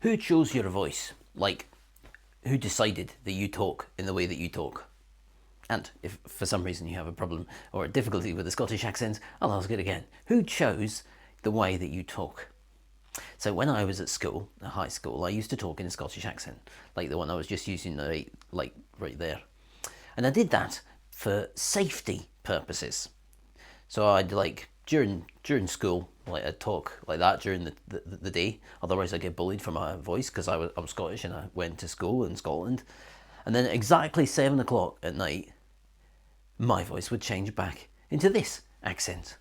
Who chose your voice? Like, who decided that you talk in the way that you talk? And if for some reason you have a problem or a difficulty with the Scottish accent, I'll ask it again. Who chose the way that you talk? So when I was at school, at high school, I used to talk in a Scottish accent, like the one I was just using right there. And I did that for safety purposes. So I'd during school, I'd talk like that during the day. Otherwise I'd get bullied for my voice because I'm Scottish and I went to school in Scotland. And then at exactly 7 o'clock at night, my voice would change back into this accent.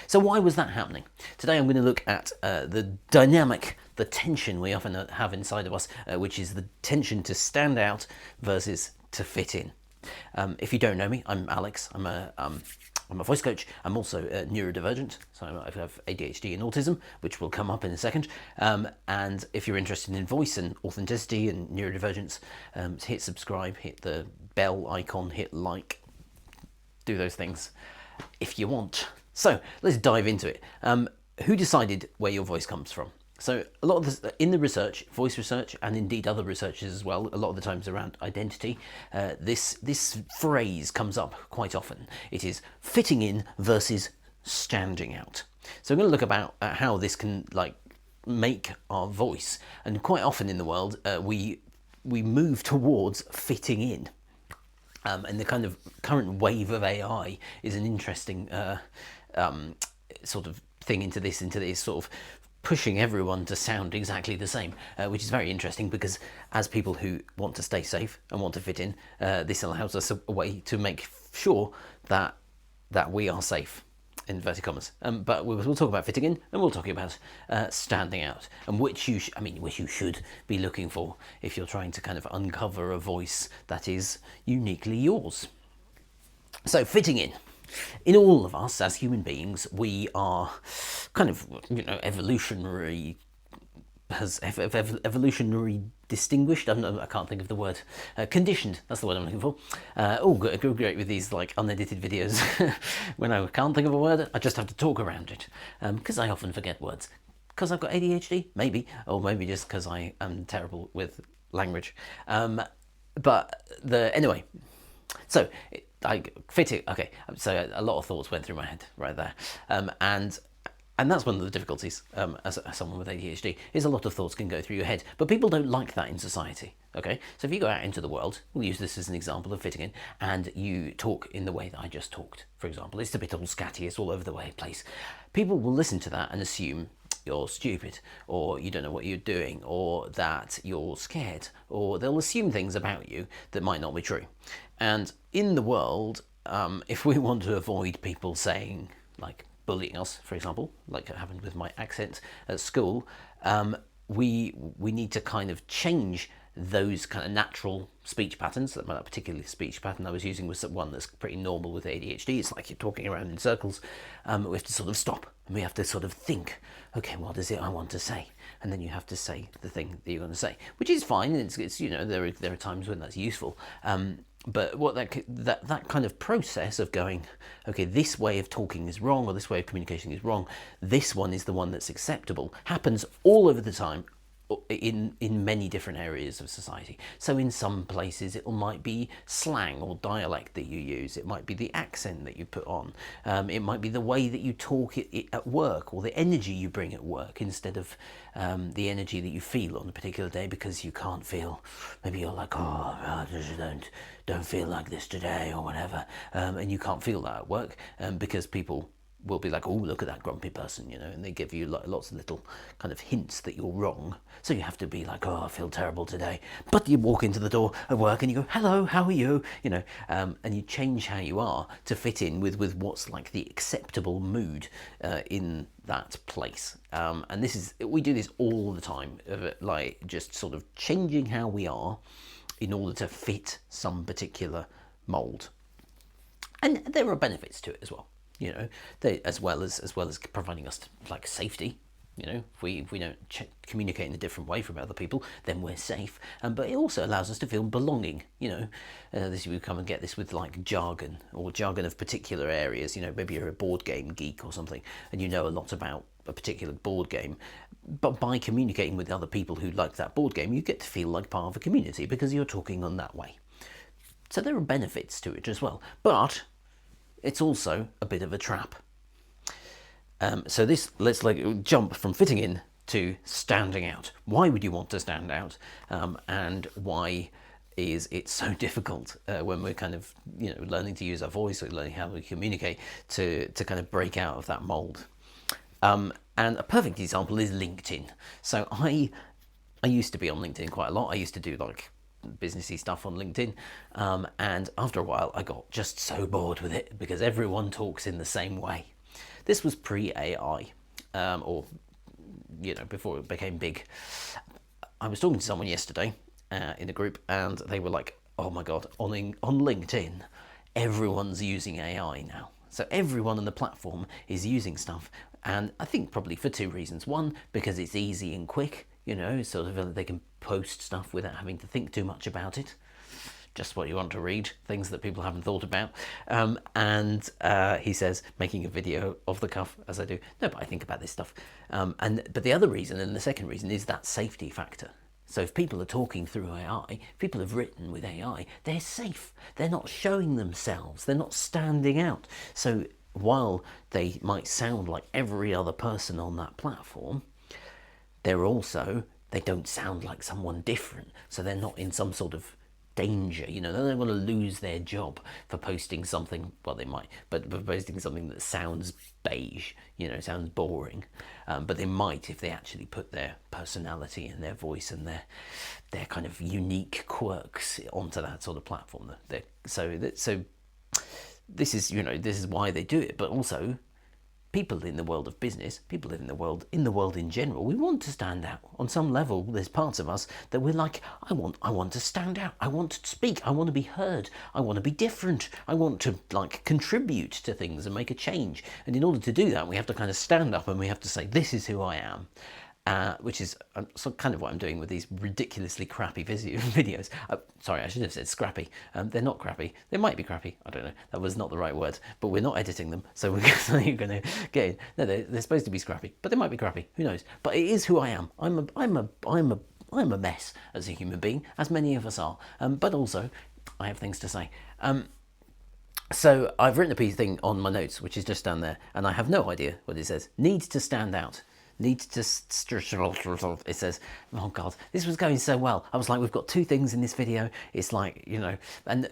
So why was that happening? Today I'm going to look at the dynamic, the tension we often have inside of us, which is the tension to stand out versus to fit in. If you don't know me, I'm Alex. I'm a voice coach. I'm also neurodivergent, so I have ADHD and autism, which will come up in a second. And if you're interested in voice and authenticity and neurodivergence, hit subscribe, hit the bell icon, hit like, do those things if you want. So let's dive into it. Who decided where your voice comes from? So a lot of this, in the research, voice research, and indeed other researches as well, a lot of the times around identity, this phrase comes up quite often. It is fitting in versus standing out. So I'm going to look about how this can make our voice, and quite often in the world we move towards fitting in. And the kind of current wave of AI is an interesting sort of thing into this sort of pushing everyone to sound exactly the same, which is very interesting because as people who want to stay safe and want to fit in, this allows us a way to make sure that we are safe, in inverted commas. But we'll talk about fitting in, and we'll talk about standing out, and which you should be looking for if you're trying to kind of uncover a voice that is uniquely yours. So fitting in. In all of us as human beings, we are kind of, evolutionary distinguished. I can't think of the word. Conditioned. That's the word I'm looking for. Great with these unedited videos. When I can't think of a word, I just have to talk around it because I often forget words. Because I've got ADHD, maybe, or maybe just because I am terrible with language. Anyway. So I fit it. Okay, so a lot of thoughts went through my head right there, and that's one of the difficulties as someone with ADHD is a lot of thoughts can go through your head, but people don't like that in society. Okay, so if you go out into the world, we'll use this as an example of fitting in, and you talk in the way that I just talked. For example, it's a bit all scatty, it's all over the place. People will listen to that and assume you're stupid, or you don't know what you're doing, or that you're scared, or they'll assume things about you that might not be true. And in the world, if we want to avoid people saying, bullying us, for example, like it happened with my accent at school, we need to kind of change those kind of natural speech patterns. That particular speech pattern I was using was one that's pretty normal with ADHD. It's like you're talking around in circles. We have to sort of stop and we have to sort of think, okay, what is it I want to say? And then you have to say the thing that you're going to say, which is fine. It's there are times when that's useful. But what that kind of process of going, okay, this way of talking is wrong, or this way of communicating is wrong, this one is the one that's acceptable, happens all over the time in many different areas of society. So in some places it might be slang or dialect that you use, it might be the accent that you put on, it might be the way that you talk at work, or the energy you bring at work instead of the energy that you feel on a particular day because you can't feel, maybe you're like, oh, I just don't feel like this today or whatever, and you can't feel that at work because people will be like, oh, look at that grumpy person, and they give you lots of little kind of hints that you're wrong. So you have to be like, oh, I feel terrible today. But you walk into the door at work and you go, hello, how are you? And you change how you are to fit in with what's like the acceptable mood in that place. And we do this all the time, just sort of changing how we are in order to fit some particular mold. And there are benefits to it as well. As well as providing us safety. If we don't communicate in a different way from other people, then we're safe. But it also allows us to feel belonging. This we come and get this with jargon or jargon of particular areas. Maybe you're a board game geek or something, and you know a lot about a particular board game, but by communicating with other people who like that board game, you get to feel like part of a community because you're talking on that way. So there are benefits to it as well, but it's also a bit of a trap. So let's jump from fitting in to standing out. Why would you want to stand out, and why is it so difficult when we're kind of learning to use our voice or learning how to communicate to kind of break out of that mold? And a perfect example is LinkedIn. So I used to be on LinkedIn quite a lot. I used to do like businessy stuff on LinkedIn, and after a while I got just so bored with it because everyone talks in the same way. This was pre-AI, or before it became big. I was talking to someone yesterday in a group, and they were like, "Oh my god, on LinkedIn, everyone's using AI now." So everyone on the platform is using stuff, and I think probably for two reasons. One, because it's easy and quick. Sort of they can post stuff without having to think too much about it. Just what you want to read, things that people haven't thought about. And he says, making a video off the cuff, as I do. No, but I think about this stuff. But the other reason, and the second reason, is that safety factor. So if people are talking through AI, people have written with AI, they're safe. They're not showing themselves. They're not standing out. So while they might sound like every other person on that platform, they don't sound like someone different. So they're not in some sort of danger. They don't want to lose their job for posting something. Well, they might, but for posting something that sounds beige, sounds boring. But they might if they actually put their personality and their voice and their kind of unique quirks onto that sort of platform. So this is why they do it. But also, people in the world of business, people in the world in general, we want to stand out. On some level, there's parts of us that we're like, I want to stand out. I want to speak. I want to be heard. I want to be different. I want to contribute to things and make a change. And in order to do that, we have to kind of stand up and we have to say, this is who I am. Which is kind of what I'm doing with these ridiculously crappy videos. Sorry, I should have said scrappy. They're not crappy. They might be crappy. I don't know. That was not the right word. But we're not editing them, so you're going to get in. No, they're supposed to be scrappy, but they might be crappy. Who knows? But it is who I am. I'm a mess as a human being, as many of us are. But also, I have things to say. So I've written a piece thing on my notes, which is just down there, and I have no idea what it says. Needs to stand out. Needs to it says, oh god, this was going so well. I was like, we've got two things in this video. It's like, and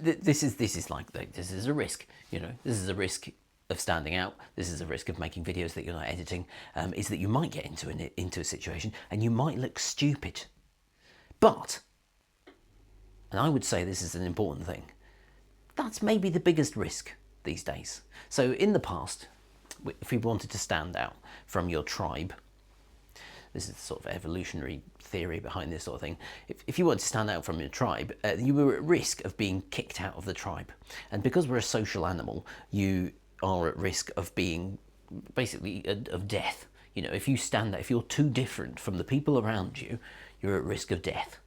this is a risk. This is a risk of standing out. This is a risk of making videos that you're not editing. Is that you might get into a situation and you might look stupid. But, and I would say this is an important thing, that's maybe the biggest risk these days. So in the past, if you wanted to stand out from your tribe, this is the sort of evolutionary theory behind this sort of thing. If you wanted to stand out from your tribe, you were at risk of being kicked out of the tribe. And because we're a social animal, you are at risk of being basically of death. If you stand out, if you're too different from the people around you, you're at risk of death.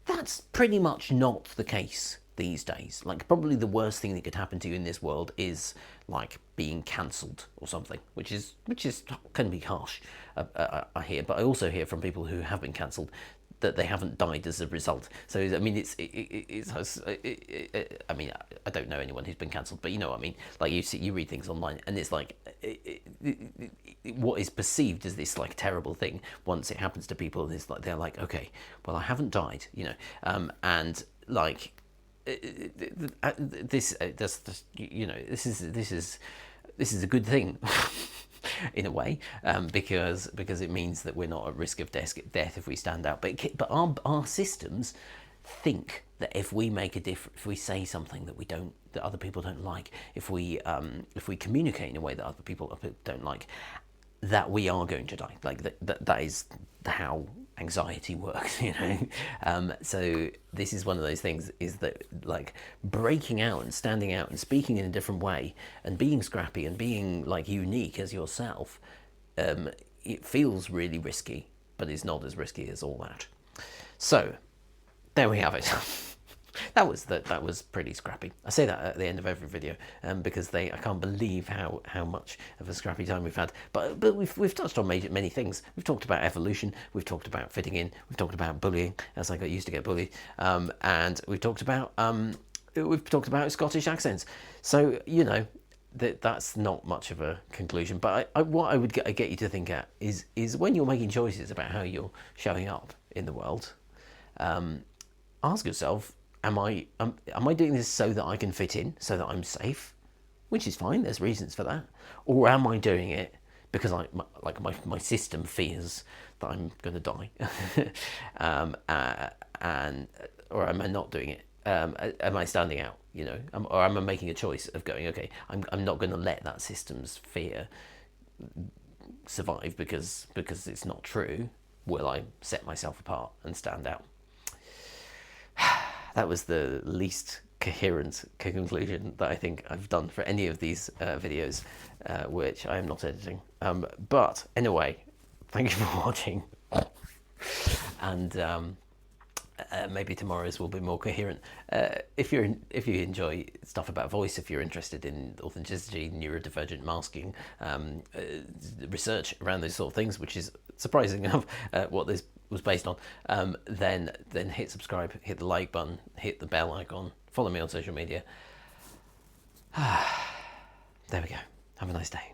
That's pretty much not the case these days. Probably the worst thing that could happen to you in this world is being cancelled or something, which is can be harsh. I hear, but I also hear from people who have been cancelled that they haven't died as a result. So I mean, I mean, I don't know anyone who's been cancelled, but you know what I mean. You read things online, and it's what is perceived as this terrible thing. Once it happens to people, it's they're like, okay, well, I haven't died, and this is a good thing in a way, because it means that we're not at risk of death if we stand out. But our systems think that if we make a difference, if we say something that other people don't like, if we communicate in a way that other people don't like, that we are going to die. That is how anxiety works, so this is one of those things, is that breaking out and standing out and speaking in a different way and being scrappy and being unique as yourself, it feels really risky, but it's not as risky as all that. So there we have it. That was pretty scrappy. I say that at the end of every video because I can't believe how much of a scrappy time we've had. But we've touched on many things. We've talked about evolution. We've talked about fitting in. We've talked about bullying, as I got used to get bullied, and we've talked about Scottish accents. So that's not much of a conclusion. But what I would get you to think at is when you're making choices about how you're showing up in the world, ask yourself, am I doing this so that I can fit in, so that I'm safe, which is fine. There's reasons for that, or am I doing it because my system fears that I'm going to die, or am I not doing it? Am I standing out? Or am I making a choice of going, okay, I'm not going to let that system's fear survive because it's not true. Will I set myself apart and stand out? That was the least coherent conclusion that I think I've done for any of these videos, which I am not editing. But anyway, thank you for watching, and maybe tomorrow's will be more coherent. If you enjoy stuff about voice, if you're interested in authenticity, neurodivergent masking, research around those sort of things, which is surprising enough what this was based on, then hit subscribe, hit the like button, hit the bell icon, follow me on social media. There we go. Have a nice day.